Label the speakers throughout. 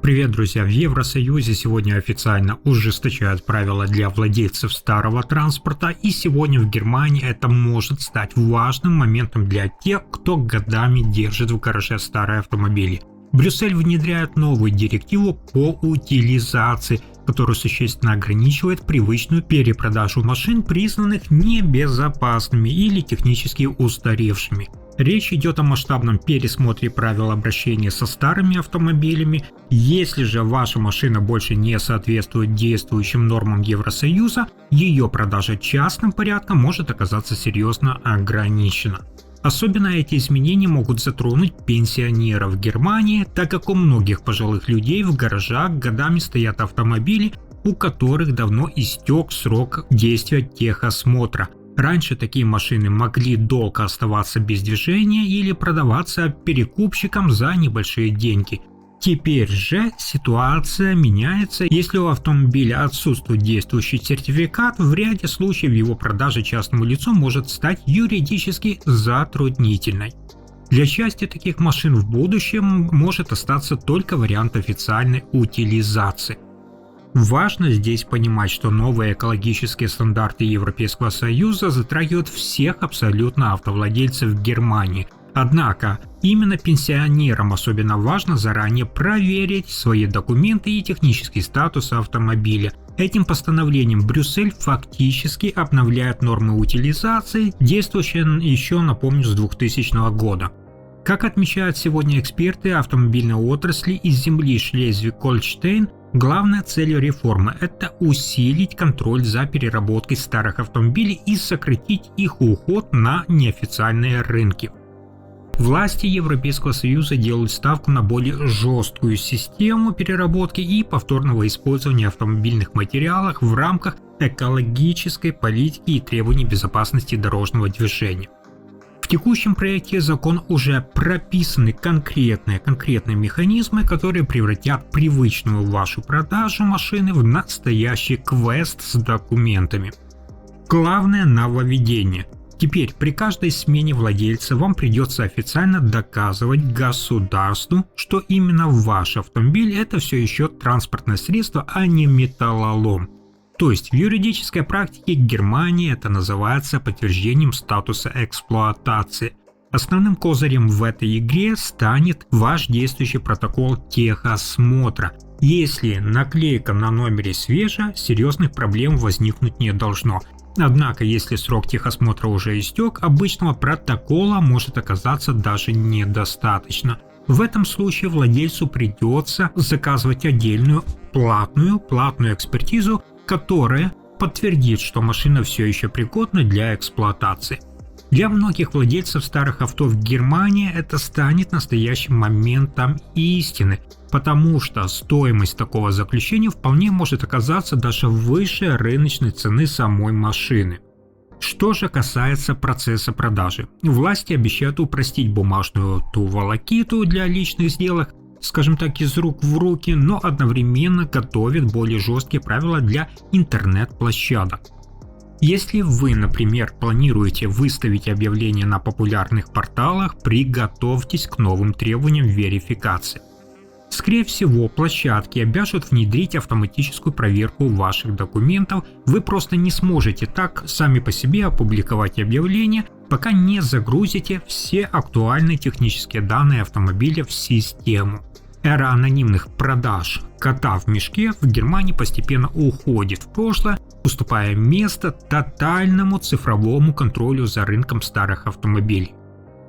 Speaker 1: Привет, друзья! В Евросоюзе сегодня официально ужесточают правила для владельцев старого транспорта, и сегодня в Германии это может стать важным моментом для тех, кто годами держит в гараже старые автомобили. Брюссель внедряет новую директиву по утилизации, которая существенно ограничивает привычную перепродажу машин, признанных небезопасными или технически устаревшими. Речь идет о масштабном пересмотре правил обращения со старыми автомобилями. Если же ваша машина больше не соответствует действующим нормам Евросоюза, ее продажа частным порядком может оказаться серьезно ограничена. Особенно эти изменения могут затронуть пенсионеров в Германии, так как у многих пожилых людей в гаражах годами стоят автомобили, у которых давно истек срок действия техосмотра. Раньше такие машины могли долго оставаться без движения или продаваться перекупщикам за небольшие деньги. Теперь же ситуация меняется. Если у автомобиля отсутствует действующий сертификат, в ряде случаев его продажа частному лицу может стать юридически затруднительной. Для части таких машин в будущем может остаться только вариант официальной утилизации. Важно здесь понимать, что новые экологические стандарты Европейского Союза затрагивают всех абсолютно автовладельцев в Германии. Однако, именно пенсионерам особенно важно заранее проверить свои документы и технический статус автомобиля. Этим постановлением Брюссель фактически обновляет нормы утилизации, действующие еще, напомню, с 2000 года. Как отмечают сегодня эксперты автомобильной отрасли из земли Шлезвиг-Гольштейн, главная цель реформы – это усилить контроль за переработкой старых автомобилей и сократить их уход на неофициальные рынки. Власти Европейского Союза делают ставку на более жесткую систему переработки и повторного использования автомобильных материалов в рамках экологической политики и требований безопасности дорожного движения. В текущем проекте закона уже прописаны конкретные механизмы, которые превратят привычную вашу продажу машины в настоящий квест с документами. Главное нововведение. Теперь при каждой смене владельца вам придется официально доказывать государству, что именно ваш автомобиль это все еще транспортное средство, а не металлолом. То есть в юридической практике Германии это называется подтверждением статуса эксплуатации. Основным козырем в этой игре станет ваш действующий протокол техосмотра. Если наклейка на номере свежая, серьезных проблем возникнуть не должно. Однако, если срок техосмотра уже истек, обычного протокола может оказаться даже недостаточно. В этом случае владельцу придется заказывать отдельную платную экспертизу, которая подтвердит, что машина все еще пригодна для эксплуатации. Для многих владельцев старых авто в Германии это станет настоящим моментом истины, потому что стоимость такого заключения вполне может оказаться даже выше рыночной цены самой машины. Что же касается процесса продажи, власти обещают упростить бумажную волокиту для личных сделок, скажем так, из рук в руки, но одновременно готовят более жесткие правила для интернет-площадок. Если вы, например, планируете выставить объявление на популярных порталах, приготовьтесь к новым требованиям верификации. Скорее всего, площадки обяжут внедрить автоматическую проверку ваших документов. Вы просто не сможете так сами по себе опубликовать объявление, пока не загрузите все актуальные технические данные автомобиля в систему. Эра анонимных продаж кота в мешке в Германии постепенно уходит в прошлое, уступая место тотальному цифровому контролю за рынком старых автомобилей.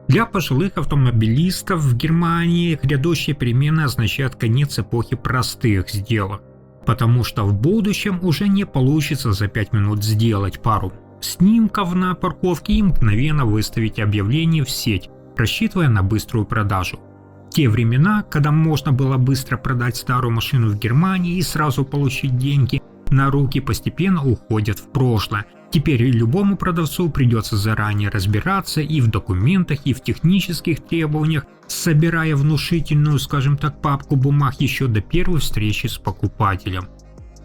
Speaker 1: Для пожилых автомобилистов в Германии грядущие перемены означают конец эпохи простых сделок, потому что в будущем уже не получится за 5 минут сделать пару снимков на парковке и мгновенно выставить объявление в сеть, рассчитывая на быструю продажу. Те времена, когда можно было быстро продать старую машину в Германии и сразу получить деньги на руки, постепенно уходят в прошлое. Теперь любому продавцу придется заранее разбираться и в документах, и в технических требованиях, собирая внушительную, скажем так, папку бумаг еще до первой встречи с покупателем.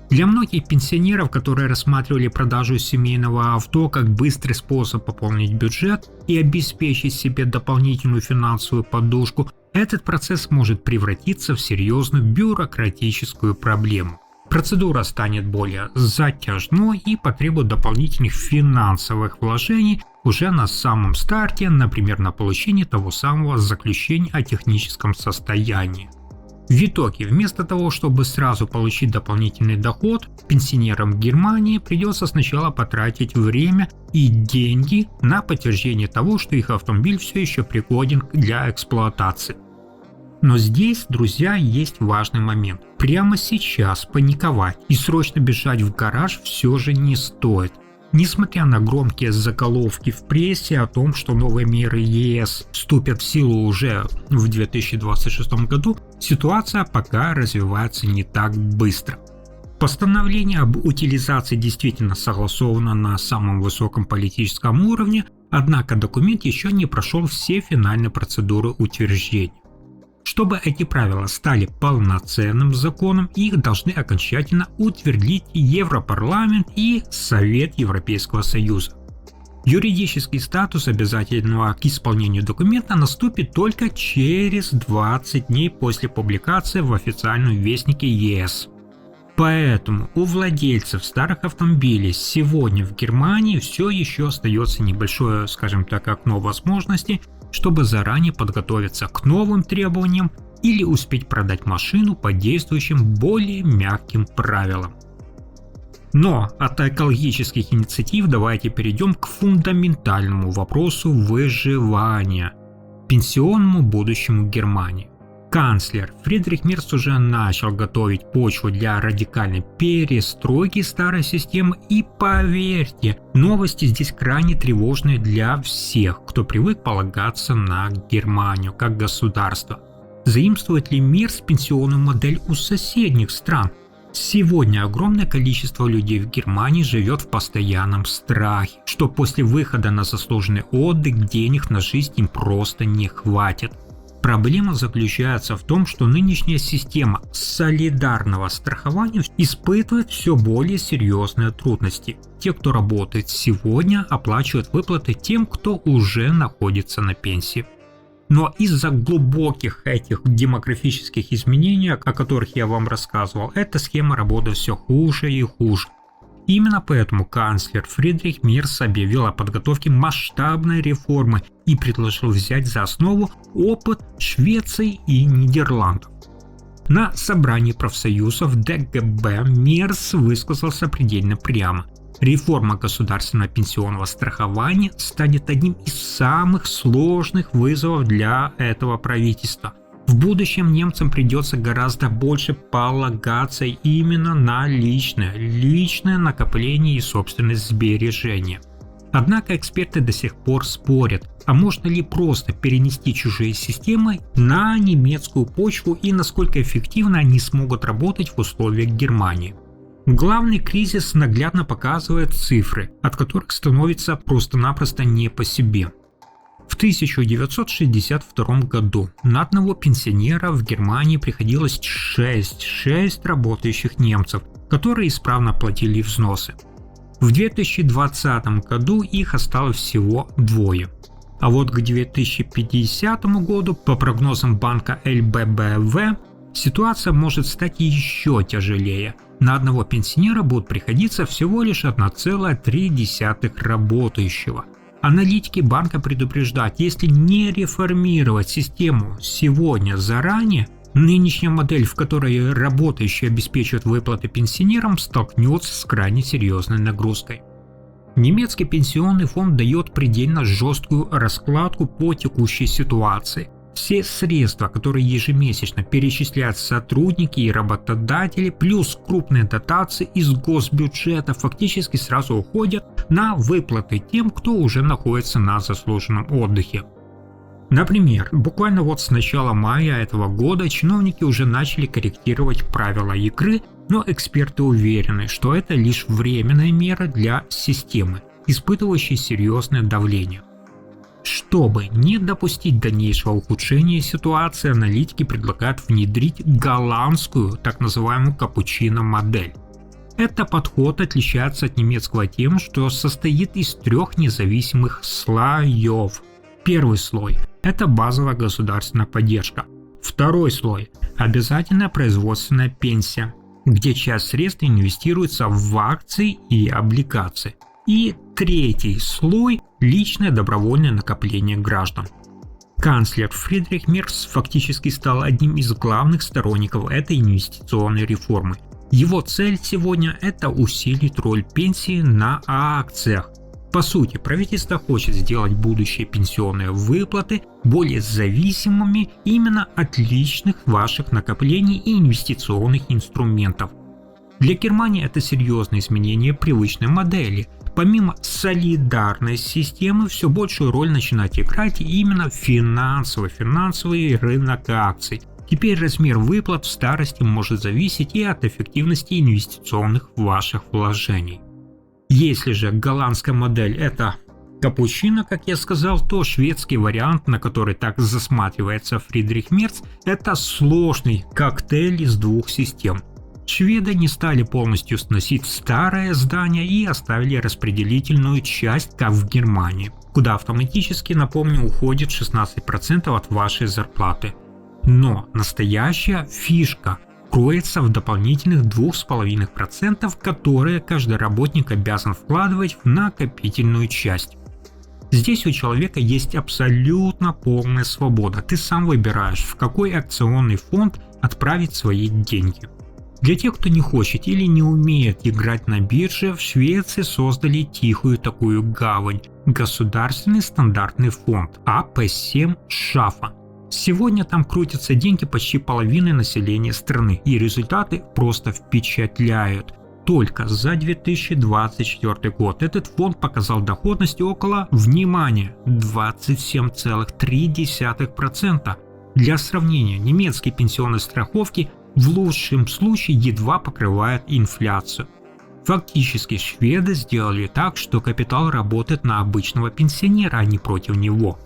Speaker 1: Для многих пенсионеров, которые рассматривали продажу семейного авто как быстрый способ пополнить бюджет и обеспечить себе дополнительную финансовую подушку, этот процесс может превратиться в серьезную бюрократическую проблему. Процедура станет более затяжной и потребует дополнительных финансовых вложений уже на самом старте, например, на получение того самого заключения о техническом состоянии. В итоге, вместо того, чтобы сразу получить дополнительный доход, пенсионерам Германии придется сначала потратить время и деньги на подтверждение того, что их автомобиль все еще пригоден для эксплуатации. Но здесь, друзья, есть важный момент. Прямо сейчас паниковать и срочно бежать в гараж все же не стоит. Несмотря на громкие заголовки в прессе о том, что новые меры ЕС вступят в силу уже в 2026 году, ситуация пока развивается не так быстро. Постановление об утилизации действительно согласовано на самом высоком политическом уровне, однако документ еще не прошел все финальные процедуры утверждения. Чтобы эти правила стали полноценным законом, их должны окончательно утвердить Европарламент и Совет Европейского Союза. Юридический статус обязательного к исполнению документа наступит только через 20 дней после публикации в официальном вестнике ЕС. Поэтому у владельцев старых автомобилей сегодня в Германии все еще остается небольшое, скажем так, окно возможностей, чтобы заранее подготовиться к новым требованиям или успеть продать машину по действующим более мягким правилам. Но от экологических инициатив давайте перейдем к фундаментальному вопросу выживания – пенсионному будущему Германии. Канцлер Фридрих Мерц уже начал готовить почву для радикальной перестройки старой системы, и поверьте, новости здесь крайне тревожные для всех, кто привык полагаться на Германию как государство. Заимствует ли Мерц пенсионную модель у соседних стран? Сегодня огромное количество людей в Германии живет в постоянном страхе, что после выхода на заслуженный отдых денег на жизнь им просто не хватит. Проблема заключается в том, что нынешняя система солидарного страхования испытывает все более серьезные трудности. Те, кто работает сегодня, оплачивают выплаты тем, кто уже находится на пенсии. Но из-за глубоких этих демографических изменений, о которых я вам рассказывал, эта схема работает все хуже и хуже. Именно поэтому канцлер Фридрих Мерц объявил о подготовке масштабной реформы и предложил взять за основу опыт Швеции и Нидерландов. На собрании профсоюзов ДГБ Мерц высказался предельно прямо. Реформа государственного пенсионного страхования станет одним из самых сложных вызовов для этого правительства. В будущем немцам придется гораздо больше полагаться именно на личное накопление и собственные сбережения. Однако эксперты до сих пор спорят, а можно ли просто перенести чужие системы на немецкую почву и насколько эффективно они смогут работать в условиях Германии. Главный кризис наглядно показывает цифры, от которых становится просто-напросто не по себе. В 1962 году на одного пенсионера в Германии приходилось 6 работающих немцев, которые исправно платили взносы. В 2020 году их осталось всего 2. А вот к 2050 году, по прогнозам банка ЛББВ, ситуация может стать еще тяжелее. На одного пенсионера будет приходиться всего лишь 1,3 работающего. Аналитики банка предупреждают, если не реформировать систему сегодня заранее, нынешняя модель, в которой работающие обеспечивают выплаты пенсионерам, столкнется с крайне серьезной нагрузкой. Немецкий пенсионный фонд дает предельно жесткую раскладку по текущей ситуации. Все средства, которые ежемесячно перечисляют сотрудники и работодатели, плюс крупные дотации из госбюджета, фактически сразу уходят на выплаты тем, кто уже находится на заслуженном отдыхе. Например, буквально вот с начала мая этого года чиновники уже начали корректировать правила игры, но эксперты уверены, что это лишь временная мера для системы, испытывающей серьезное давление. Чтобы не допустить дальнейшего ухудшения ситуации, аналитики предлагают внедрить голландскую, так называемую капучино-модель. Этот подход отличается от немецкого тем, что состоит из 3 независимых слоев. Первый слой – это базовая государственная поддержка. Второй слой – обязательная производственная пенсия, где часть средств инвестируется в акции и облигации. И третий слой – личное добровольное накопление граждан. Канцлер Фридрих Мерц фактически стал одним из главных сторонников этой инвестиционной реформы. Его цель сегодня – это усилить роль пенсии на акциях. По сути, правительство хочет сделать будущие пенсионные выплаты более зависимыми именно от личных ваших накоплений и инвестиционных инструментов. Для Германии это серьезное изменение привычной модели. Помимо солидарной системы, все большую роль начинает играть именно финансовый рынок акций. Теперь размер выплат в старости может зависеть и от эффективности инвестиционных ваших вложений. Если же голландская модель – это капучино, как я сказал, то шведский вариант, на который так засматривается Фридрих Мерц, это сложный коктейль из двух систем. Шведы не стали полностью сносить старое здание и оставили распределительную часть, как в Германии, куда автоматически, напомню, уходит 16% от вашей зарплаты. Но настоящая фишка кроется в дополнительных 2,5%, которые каждый работник обязан вкладывать в накопительную часть. Здесь у человека есть абсолютно полная свобода. Ты сам выбираешь, в какой акционный фонд отправить свои деньги. Для тех, кто не хочет или не умеет играть на бирже, в Швеции создали тихую такую гавань – Государственный стандартный фонд АП7 Шафа. Сегодня там крутятся деньги почти половины населения страны, и результаты просто впечатляют. Только за 2024 год этот фонд показал доходность около, внимание, 27,3%. Для сравнения, немецкие пенсионные страховки в лучшем случае едва покрывают инфляцию. Фактически шведы сделали так, что капитал работает на обычного пенсионера, а не против него.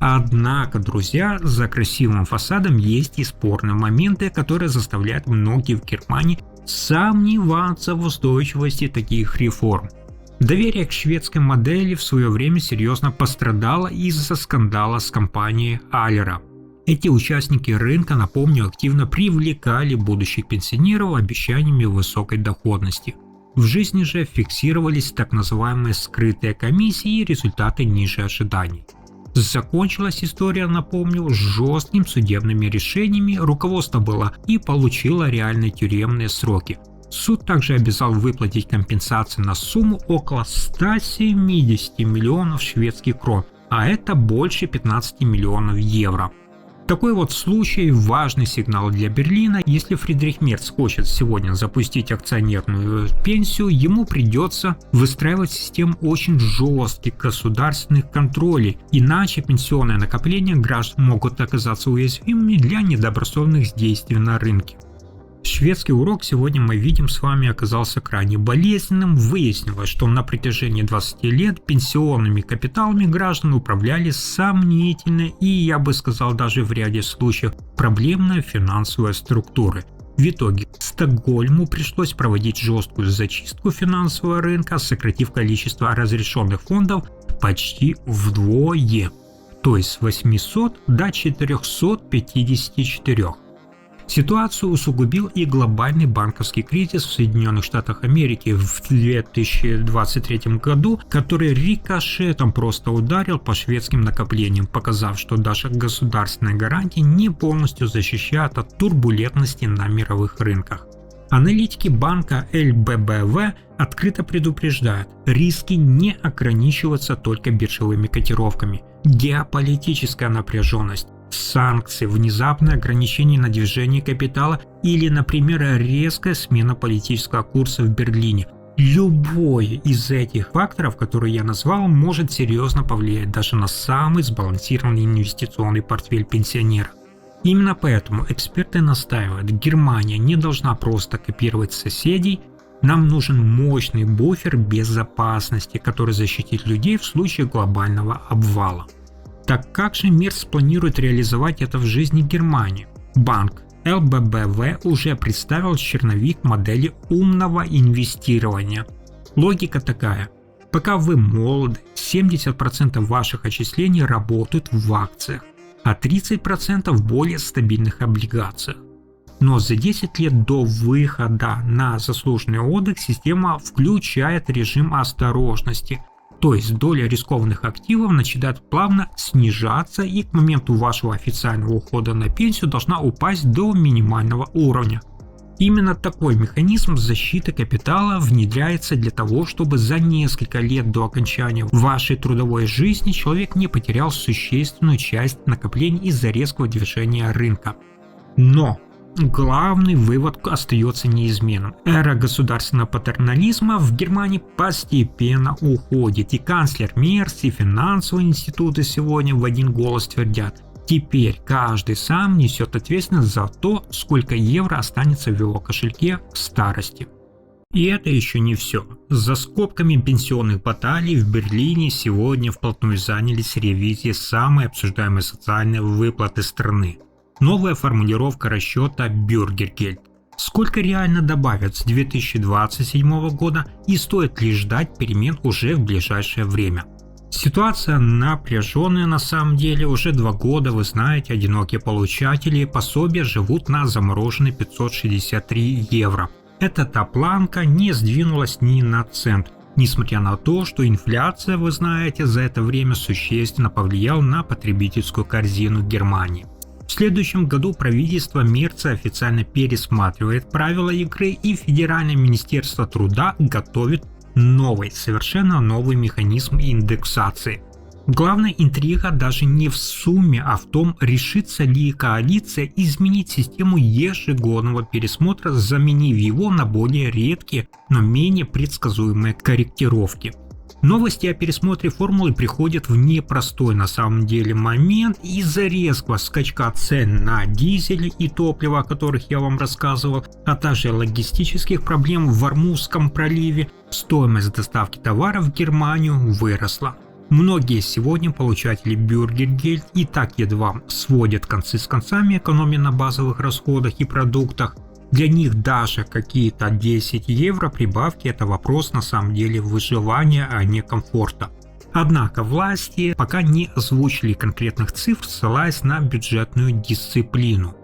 Speaker 1: Однако, друзья, за красивым фасадом есть и спорные моменты, которые заставляют многих в Германии сомневаться в устойчивости таких реформ. Доверие к шведской модели в свое время серьезно пострадало из-за скандала с компанией Алера. Эти участники рынка, напомню, активно привлекали будущих пенсионеров обещаниями высокой доходности. В жизни же фиксировались так называемые скрытые комиссии и результаты ниже ожиданий. Закончилась история, напомню, жесткими судебными решениями, руководство было и получило реальные тюремные сроки. Суд также обязал выплатить компенсации на сумму около 170 миллионов шведских крон, а это больше 15 миллионов евро. Такой вот случай – важный сигнал для Берлина. Если Фридрих Мерц хочет сегодня запустить акционерную пенсию, ему придется выстраивать систему очень жестких государственных контролей, иначе пенсионные накопления граждан могут оказаться уязвимыми для недобросовестных действий на рынке. Шведский урок сегодня мы видим с вами оказался крайне болезненным. Выяснилось, что на протяжении 20 лет пенсионными капиталами граждан управляли сомнительные и, я бы сказал, даже в ряде случаев проблемные финансовые структуры. В итоге Стокгольму пришлось проводить жесткую зачистку финансового рынка, сократив количество разрешенных фондов почти вдвое, то есть с 800 до 454. Ситуацию усугубил и глобальный банковский кризис в Соединенных Штатах Америки в 2023 году, который рикошетом просто ударил по шведским накоплениям, показав, что даже государственные гарантии не полностью защищают от турбулентности на мировых рынках. Аналитики банка ЛББВ открыто предупреждают, риски не ограничиваются только биржевыми котировками. Геополитическая напряженность, санкции, внезапное ограничение на движение капитала или, например, резкая смена политического курса в Берлине. Любой из этих факторов, которые я назвал, может серьезно повлиять даже на самый сбалансированный инвестиционный портфель пенсионера. Именно поэтому эксперты настаивают, Германия не должна просто копировать соседей, нам нужен мощный буфер безопасности, который защитит людей в случае глобального обвала. Так как же Мерц планирует реализовать это в жизни Германии? Банк ЛББВ уже представил черновик модели умного инвестирования. Логика такая: пока вы молоды, 70% ваших отчислений работают в акциях, а 30% в более стабильных облигациях. Но за 10 лет до выхода на заслуженный отдых система включает режим осторожности, то есть доля рискованных активов начинает плавно снижаться и к моменту вашего официального ухода на пенсию должна упасть до минимального уровня. Именно такой механизм защиты капитала внедряется для того, чтобы за несколько лет до окончания вашей трудовой жизни человек не потерял существенную часть накоплений из-за резкого движения рынка. Но главный вывод остается неизменным. Эра государственного патернализма в Германии постепенно уходит, и канцлер Мерц, и финансовые институты сегодня в один голос твердят: теперь каждый сам несет ответственность за то, сколько евро останется в его кошельке к старости. И это еще не все. За скобками пенсионных баталий в Берлине сегодня вплотную занялись ревизией самой обсуждаемой социальной выплаты страны. Новая формулировка расчета Бюргергельд. Сколько реально добавят с 2027 года и стоит ли ждать перемен уже в ближайшее время? Ситуация напряженная на самом деле. Уже 2 года, вы знаете, одинокие получатели пособия живут на замороженные 563 евро. Эта планка не сдвинулась ни на цент, несмотря на то, что инфляция, вы знаете, за это время существенно повлияла на потребительскую корзину Германии. В следующем году правительство Мерца официально пересматривает правила игры, и Федеральное министерство труда готовит совершенно новый механизм индексации. Главная интрига даже не в сумме, а в том, решится ли коалиция изменить систему ежегодного пересмотра, заменив его на более редкие, но менее предсказуемые корректировки. Новости о пересмотре формулы приходят в непростой на самом деле момент из-за резкого скачка цен на дизель и топливо, о которых я вам рассказывал, а также логистических проблем в Ормузском проливе. Стоимость доставки товаров в Германию выросла. Многие сегодня получатели Бюргергельд и так едва сводят концы с концами, экономя на базовых расходах и продуктах. Для них даже какие-то 10 евро прибавки – это вопрос на самом деле выживания, а не комфорта. Однако власти пока не озвучили конкретных цифр, ссылаясь на бюджетную дисциплину.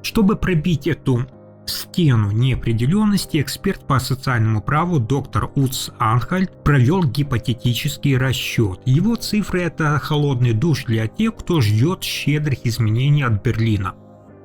Speaker 1: Чтобы пробить эту стену неопределенности, эксперт по социальному праву доктор Уц Анхальт провел гипотетический расчет. Его цифры – это холодный душ для тех, кто ждет щедрых изменений от Берлина.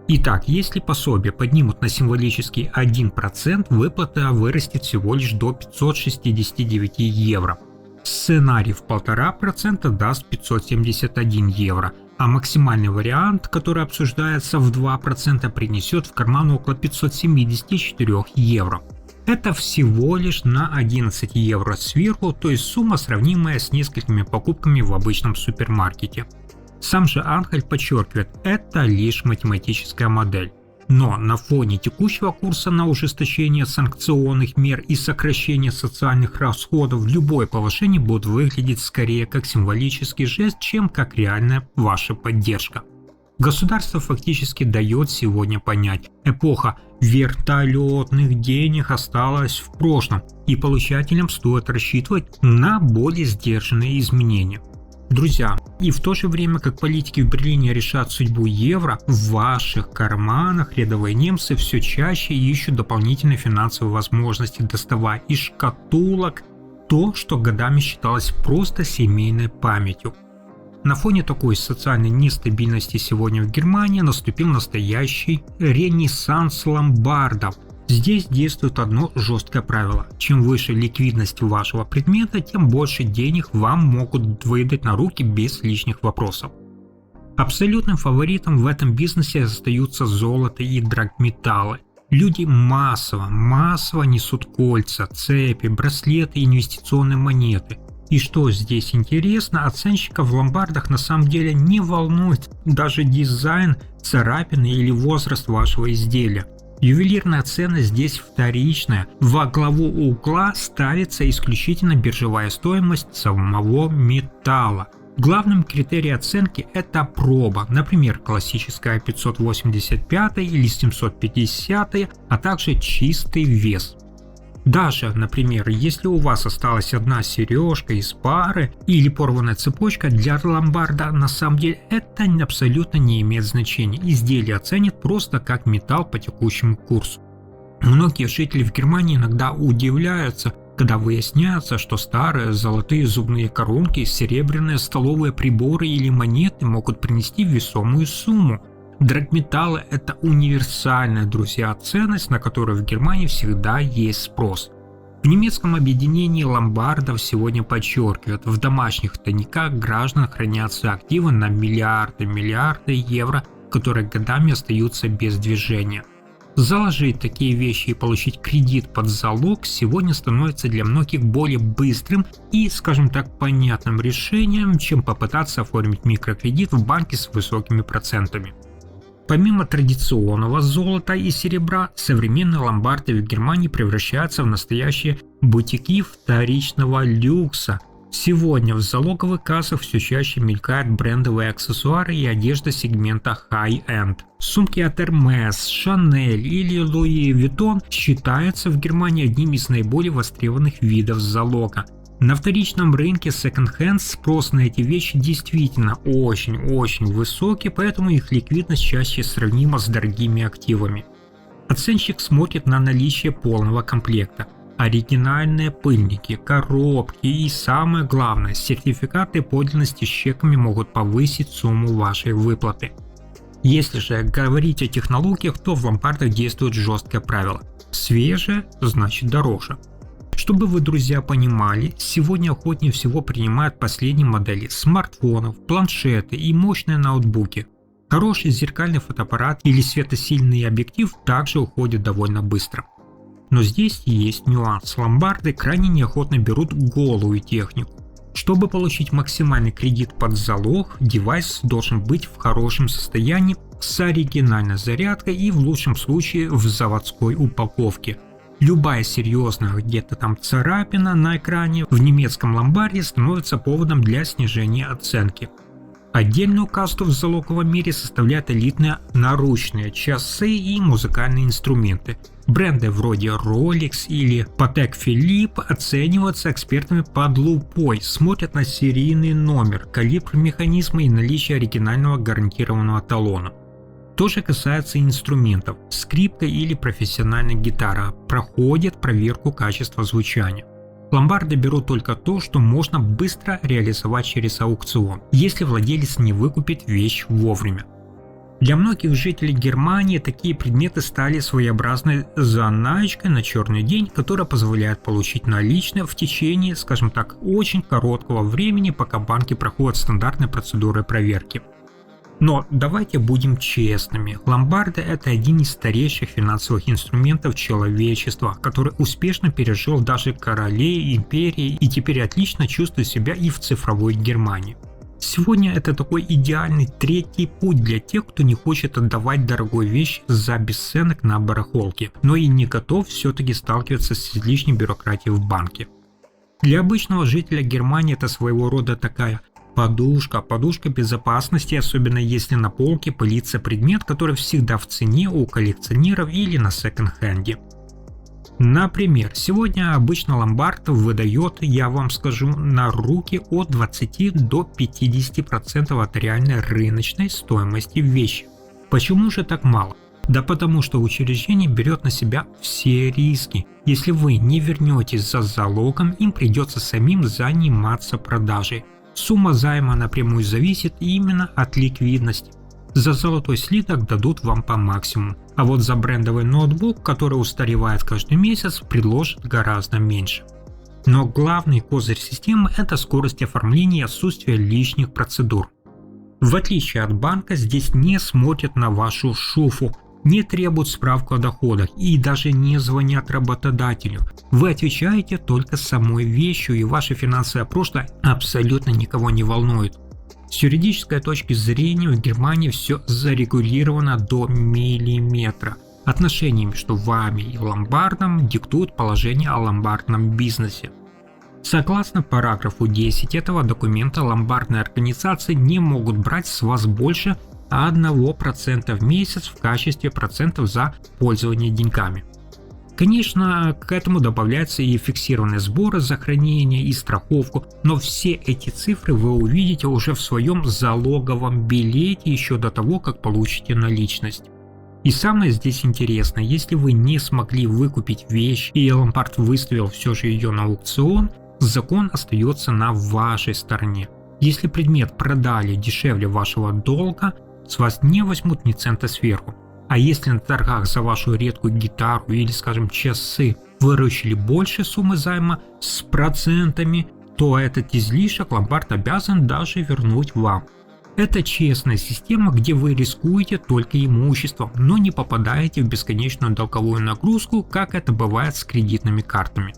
Speaker 1: Итак, если пособие поднимут на символический 1%, выплата вырастет всего лишь до 569 евро. Сценарий в 1,5% даст 571 евро, а максимальный вариант, который обсуждается в 2%, принесет в карман около 574 евро. Это всего лишь на 11 евро сверху, то есть сумма, сравнимая с несколькими покупками в обычном супермаркете. Сам же Анхальт подчеркивает, это лишь математическая модель. Но на фоне текущего курса на ужесточение санкционных мер и сокращение социальных расходов любое повышение будет выглядеть скорее как символический жест, чем как реальная ваша поддержка. Государство фактически дает сегодня понять, эпоха вертолетных денег осталась в прошлом, и получателям стоит рассчитывать на более сдержанные изменения. Друзья, и в то же время, как политики в Берлине решат судьбу евро, в ваших карманах рядовые немцы все чаще ищут дополнительные финансовые возможности, доставая из шкатулок то, что годами считалось просто семейной памятью. На фоне такой социальной нестабильности сегодня в Германии наступил настоящий ренессанс ломбардов. Здесь действует одно жесткое правило. Чем выше ликвидность вашего предмета, тем больше денег вам могут выдать на руки без лишних вопросов. Абсолютным фаворитом в этом бизнесе остаются золото и драгметаллы. Люди массово несут кольца, цепи, браслеты и инвестиционные монеты. И что здесь интересно, оценщиков в ломбардах на самом деле не волнует даже дизайн, царапины или возраст вашего изделия. Ювелирная ценность здесь вторичная, во главу угла ставится исключительно биржевая стоимость самого металла. Главным критерием оценки это проба, например, классическая 585 или 750, а также чистый вес. Даже, например, если у вас осталась одна сережка из пары или порванная цепочка, для ломбарда на самом деле это абсолютно не имеет значения. Изделие оценят просто как металл по текущему курсу. Многие жители в Германии иногда удивляются, когда выясняется, что старые золотые зубные коронки, серебряные столовые приборы или монеты могут принести весомую сумму. Драгметаллы – это универсальная, друзья, ценность, на которую в Германии всегда есть спрос. В немецком объединении ломбардов сегодня подчеркивают, в домашних тайниках граждан хранятся активы на миллиарды евро, которые годами остаются без движения. Заложить такие вещи и получить кредит под залог сегодня становится для многих более быстрым и, скажем так, понятным решением, чем попытаться оформить микрокредит в банке с высокими процентами. Помимо традиционного золота и серебра, современные ломбарды в Германии превращаются в настоящие бутики вторичного люкса. Сегодня в залоговых кассах все чаще мелькают брендовые аксессуары и одежда сегмента high-end. Сумки от Hermes, Chanel или Louis Vuitton считаются в Германии одним из наиболее востребованных видов залога. На вторичном рынке second-hand спрос на эти вещи действительно очень высокий, поэтому их ликвидность чаще сравнима с дорогими активами. Оценщик смотрит на наличие полного комплекта. Оригинальные пыльники, коробки и, самое главное, сертификаты подлинности с чеками могут повысить сумму вашей выплаты. Если же говорить о технологиях, то в ломбардах действует жесткое правило: свежее значит дороже. Чтобы вы, друзья, понимали, сегодня охотнее всего принимают последние модели смартфонов, планшеты и мощные ноутбуки. Хороший зеркальный фотоаппарат или светосильный объектив также уходят довольно быстро. Но здесь есть нюанс: ломбарды крайне неохотно берут голую технику. Чтобы получить максимальный кредит под залог, девайс должен быть в хорошем состоянии, с оригинальной зарядкой и в лучшем случае в заводской упаковке. Любая серьезная где-то там царапина на экране в немецком ломбарде становится поводом для снижения оценки. Отдельную касту в залоговом мире составляют элитные наручные часы и музыкальные инструменты. Бренды вроде Rolex или Patek Philippe оцениваются экспертами под лупой, смотрят на серийный номер, калибр механизма и наличие оригинального гарантированного талона. То же касается инструментов. Скрипка или профессиональная гитара проходят проверку качества звучания. Ломбарды берут только то, что можно быстро реализовать через аукцион, если владелец не выкупит вещь вовремя. Для многих жителей Германии такие предметы стали своеобразной заначкой на черный день, которая позволяет получить наличные в течение, скажем так, очень короткого времени, пока банки проходят стандартные процедуры проверки. Но давайте будем честными, ломбарды – это один из старейших финансовых инструментов человечества, который успешно пережил даже королей, империи и теперь отлично чувствует себя и в цифровой Германии. Сегодня это такой идеальный третий путь для тех, кто не хочет отдавать дорогую вещь за бесценок на барахолке, но и не готов все-таки сталкиваться с излишней бюрократией в банке. Для обычного жителя Германии это своего рода такая подушка безопасности, особенно если на полке пылится предмет, который всегда в цене у коллекционеров или на секонд-хенде. Например, сегодня обычно ломбард выдает, я вам скажу, на руки от 20 до 50% от реальной рыночной стоимости вещи. Почему же так мало? Да потому что учреждение берет на себя все риски. Если вы не вернетесь за залогом, им придется самим заниматься продажей. Сумма займа напрямую зависит именно от ликвидности. За золотой слиток дадут вам по максимуму, а вот за брендовый ноутбук, который устаревает каждый месяц, предложат гораздо меньше. Но главный козырь системы – это скорость оформления и отсутствие лишних процедур. В отличие от банка, здесь не смотрят на вашу шуфу, не требуют справку о доходах и даже не звонят работодателю. Вы отвечаете только самой вещью, и ваше финансовое прошлое абсолютно никого не волнует. С юридической точки зрения в Германии все зарегулировано до миллиметра. Отношения между вами и ломбардом диктуют положение о ломбардном бизнесе. Согласно параграфу 10 этого документа, ломбардные организации не могут брать с вас больше 1% в месяц в качестве процентов за пользование деньгами. Конечно, к этому добавляются и фиксированные сборы за хранение и страховку, но все эти цифры вы увидите уже в своем залоговом билете еще до того, как получите наличность. И самое здесь интересное, если вы не смогли выкупить вещь и ломбард выставил все же ее на аукцион, закон остается на вашей стороне. Если предмет продали дешевле вашего долга, с вас не возьмут ни цента сверху. А если на торгах за вашу редкую гитару или, скажем, часы выручили больше суммы займа с процентами, то этот излишек ломбард обязан даже вернуть вам. Это честная система, где вы рискуете только имуществом, но не попадаете в бесконечную долговую нагрузку, как это бывает с кредитными картами.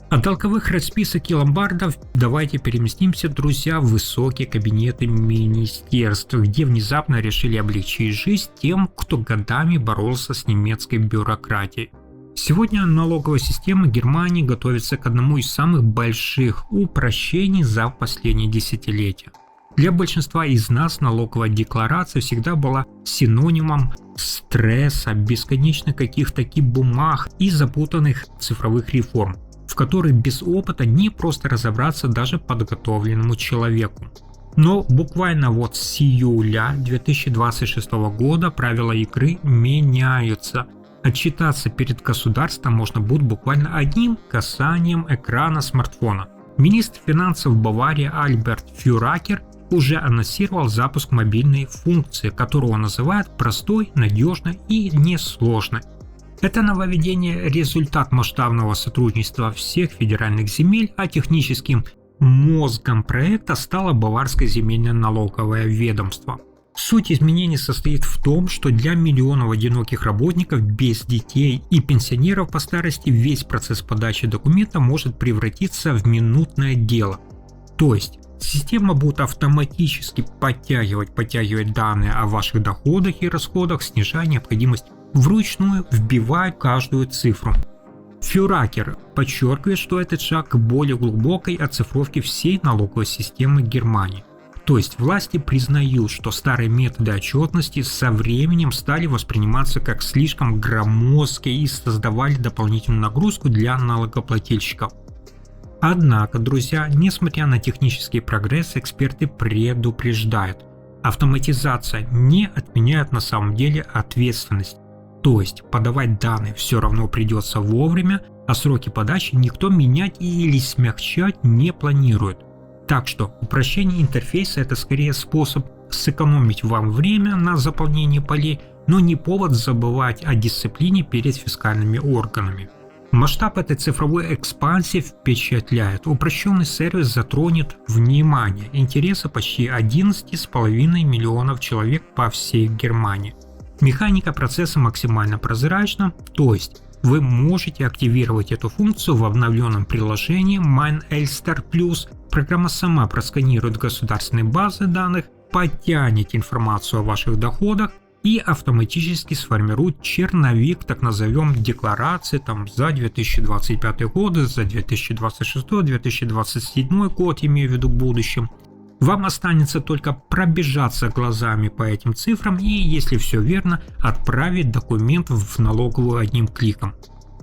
Speaker 1: От долговых расписок и ломбардов давайте переместимся, друзья, в высокие кабинеты министерств, где внезапно решили облегчить жизнь тем, кто годами боролся с немецкой бюрократией. Сегодня налоговая система Германии готовится к одному из самых больших упрощений за последние десятилетия. Для большинства из нас налоговая декларация всегда была синонимом стресса, бесконечных каких-то бумаг и запутанных цифровых реформ, в которой без опыта не просто разобраться даже подготовленному человеку. Но буквально вот с июля 2026 года правила игры меняются. Отчитаться перед государством можно будет буквально одним касанием экрана смартфона. Министр финансов Баварии Альберт Фюракер уже анонсировал запуск мобильной функции, которую он называет простой, надежной и несложной. Это нововведение – результат масштабного сотрудничества всех федеральных земель, а техническим мозгом проекта стало Баварское земельное налоговое ведомство. Суть изменений состоит в том, что для миллионов одиноких работников без детей и пенсионеров по старости весь процесс подачи документа может превратиться в минутное дело. То есть система будет автоматически подтягивать данные о ваших доходах и расходах, снижая необходимость вручную вбивать каждую цифру. Фюракер подчеркивает, что этот шаг к более глубокой оцифровке всей налоговой системы Германии. То есть власти признают, что старые методы отчетности со временем стали восприниматься как слишком громоздкие и создавали дополнительную нагрузку для налогоплательщиков. Однако, друзья, несмотря на технический прогресс, эксперты предупреждают, автоматизация не отменяет на самом деле ответственность. То есть подавать данные все равно придется вовремя, а сроки подачи никто менять или смягчать не планирует. Так что упрощение интерфейса – это скорее способ сэкономить вам время на заполнение полей, но не повод забывать о дисциплине перед фискальными органами. Масштаб этой цифровой экспансии впечатляет. Упрощенный сервис затронет внимание интереса почти 11,5 миллионов человек по всей Германии. Механика процесса максимально прозрачна, то есть вы можете активировать эту функцию в обновленном приложении MeinElster Plus. Программа сама просканирует государственные базы данных, подтянет информацию о ваших доходах и автоматически сформирует черновик, так назовем, декларации за 2025 год, за 2026-2027 год, имею в виду в будущем. Вам останется только пробежаться глазами по этим цифрам и, если все верно, отправить документ в налоговую одним кликом.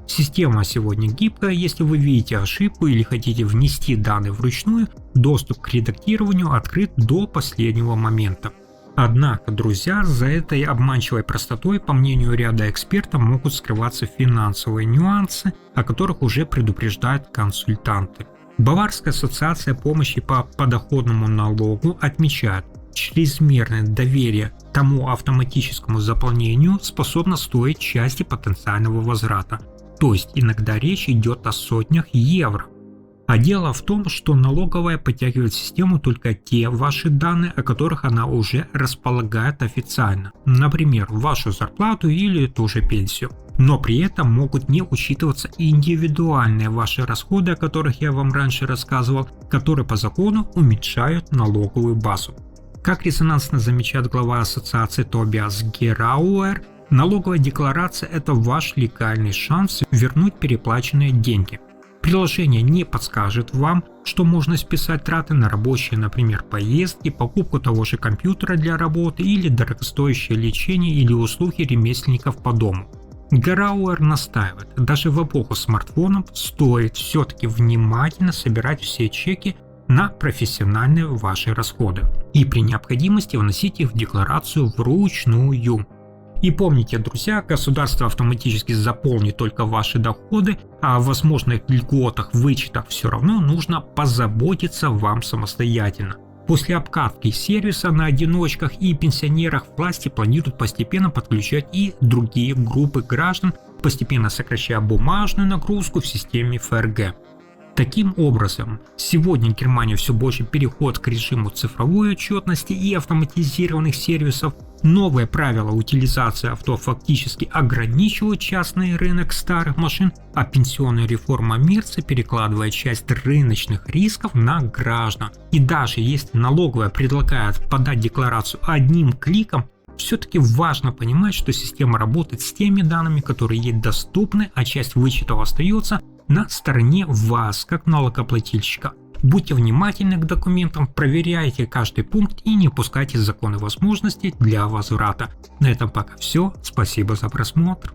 Speaker 1: Система сегодня гибкая, если вы видите ошибку или хотите внести данные вручную, доступ к редактированию открыт до последнего момента. Однако, друзья, за этой обманчивой простотой, по мнению ряда экспертов, могут скрываться финансовые нюансы, о которых уже предупреждают консультанты. Баварская ассоциация помощи по подоходному налогу отмечает, чрезмерное доверие тому автоматическому заполнению способно стоить части потенциального возврата. То есть иногда речь идет о сотнях евро. А дело в том, что налоговая подтягивает в систему только те ваши данные, о которых она уже располагает официально. Например, вашу зарплату или ту же пенсию. Но при этом могут не учитываться индивидуальные ваши расходы, о которых я вам раньше рассказывал, которые по закону уменьшают налоговую базу. Как резонансно замечает глава ассоциации Тобиас Герауэр, налоговая декларация – это ваш легальный шанс вернуть переплаченные деньги. Приложение не подскажет вам, что можно списать траты на рабочие, например, поездки, покупку того же компьютера для работы или дорогостоящее лечение или услуги ремесленников по дому. Грауэр настаивает, даже в эпоху смартфонов стоит все-таки внимательно собирать все чеки на профессиональные ваши расходы и при необходимости вносить их в декларацию вручную. И помните, друзья, государство автоматически заполнит только ваши доходы, а о возможных льготах, вычетах все равно нужно позаботиться вам самостоятельно. После обкатки сервиса на одиночках и пенсионерах власти планируют постепенно подключать и другие группы граждан, постепенно сокращая бумажную нагрузку в системе ФРГ. Таким образом, сегодня в Германии все больше переход к режиму цифровой отчетности и автоматизированных сервисов. Новые правила утилизации авто фактически ограничивают частный рынок старых машин, а пенсионная реформа Мерца перекладывает часть рыночных рисков на граждан. И даже если налоговая предлагает подать декларацию одним кликом, все-таки важно понимать, что система работает с теми данными, которые ей доступны, а часть вычетов остается на стороне вас, как налогоплательщика. Будьте внимательны к документам, проверяйте каждый пункт и не упускайте законы возможностей для возврата. На этом пока все. Спасибо за просмотр.